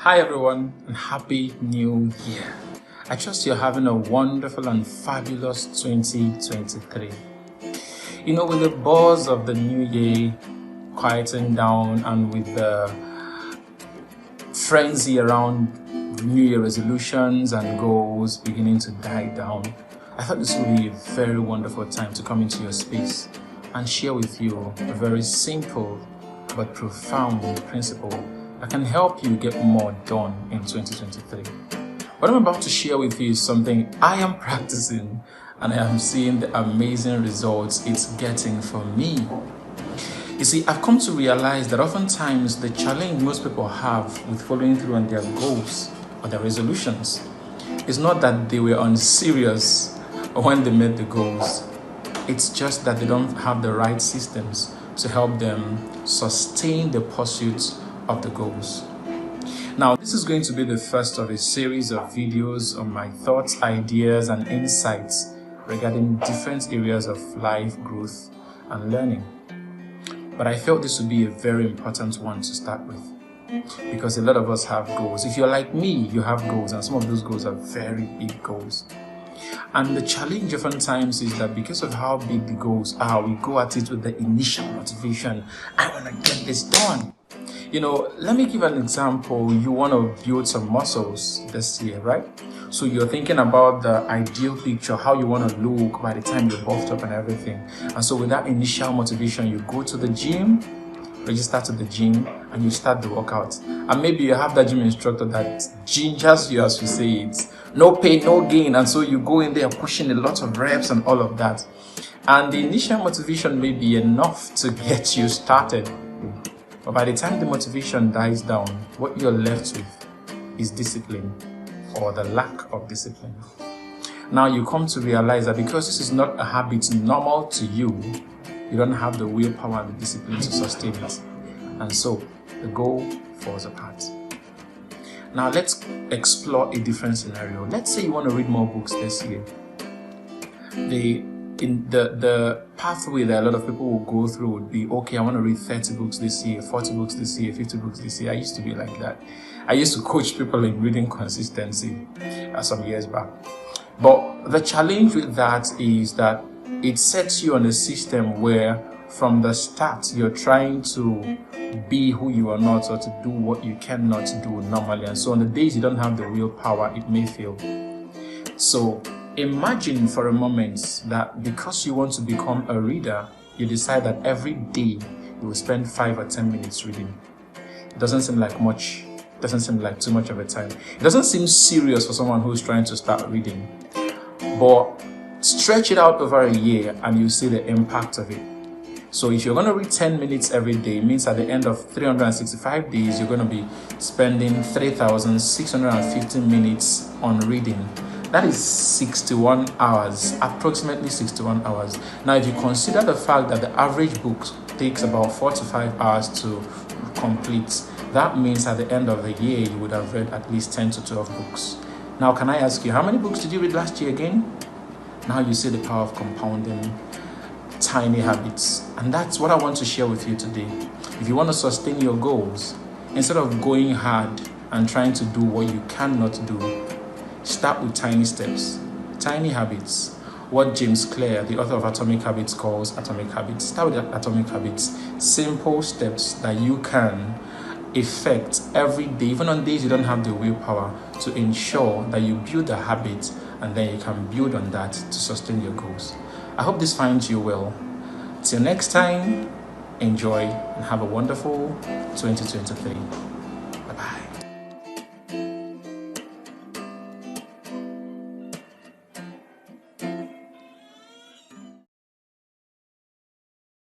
Hi everyone and happy new year. I trust you're having a wonderful and fabulous 2023. With the buzz of the new year quieting down and with the frenzy around new year resolutions and goals beginning to die down, I thought this would be a very wonderful time to come into your space and share with you a very simple but profound principle that can help you get more done in 2023. What I'm about to share with you is something I am practicing and I am seeing the amazing results it's getting for me. You see, I've come to realize that oftentimes the challenge most people have with following through on their goals or their resolutions is not that they were unserious when they met the goals. It's just that they don't have the right systems to help them sustain the pursuit of the goals. Now, this is going to be the first of a series of videos on my thoughts, ideas, and insights regarding different areas of life growth and learning. But I felt this would be a very important one to start with because a lot of us have goals. If you're like me, you have goals, and some of those goals are very big goals. And the challenge oftentimes is that because of how big the goals are, we go at it with the initial motivation. I want to get this done. Let me give an example. You want to build some muscles this year, right? So you're thinking about the ideal picture, how you want to look by the time you're buffed up and everything. And so with that initial motivation, you go to the gym, register to the gym, and you start the workout. And maybe you have that gym instructor that gingers you, as we say it. No pain, no gain. And so you go in there pushing a lot of reps and all of that. And the initial motivation may be enough to get you started. But by the time the motivation dies down, what you're left with is discipline or the lack of discipline. Now you come to realize that because this is not a habit normal to you, you don't have the willpower and the discipline to sustain it. And so the goal falls apart. Now let's explore a different scenario. Let's say you want to read more books this year. The pathway that a lot of people will go through would be, okay, I want to read 30 books this year, 40 books this year, 50 books this year. I used to be like that. I used to coach people in reading consistency some years back. But the challenge with that is that it sets you on a system where from the start you're trying to be who you are not or to do what you cannot do normally. And so on the days you don't have the willpower, it may fail. So imagine for a moment that because you want to become a reader, you decide that every day you will spend 5 or 10 minutes reading. It doesn't seem like much. It doesn't seem like too much of a time. It doesn't seem serious for someone who's trying to start reading. But stretch it out over a year and you see the impact of it. So if you're going to read 10 minutes every day, it means at the end of 365 days, you're going to be spending 3,650 minutes on reading. That is 61 hours, approximately 61 hours. Now, if you consider the fact that the average book takes about 4 to 5 hours to complete, that means at the end of the year, you would have read at least 10 to 12 books. Now, can I ask you, how many books did you read last year again? Now you see the power of compounding tiny habits. And that's what I want to share with you today. If you want to sustain your goals, instead of going hard and trying to do what you cannot do, start with tiny steps, tiny habits. What James Clear, the author of Atomic Habits, calls atomic habits. Start with atomic habits. Simple steps that you can effect every day, even on days you don't have the willpower, to ensure that you build a habit and then you can build on that to sustain your goals. I hope this finds you well. Till next time, enjoy and have a wonderful 2023.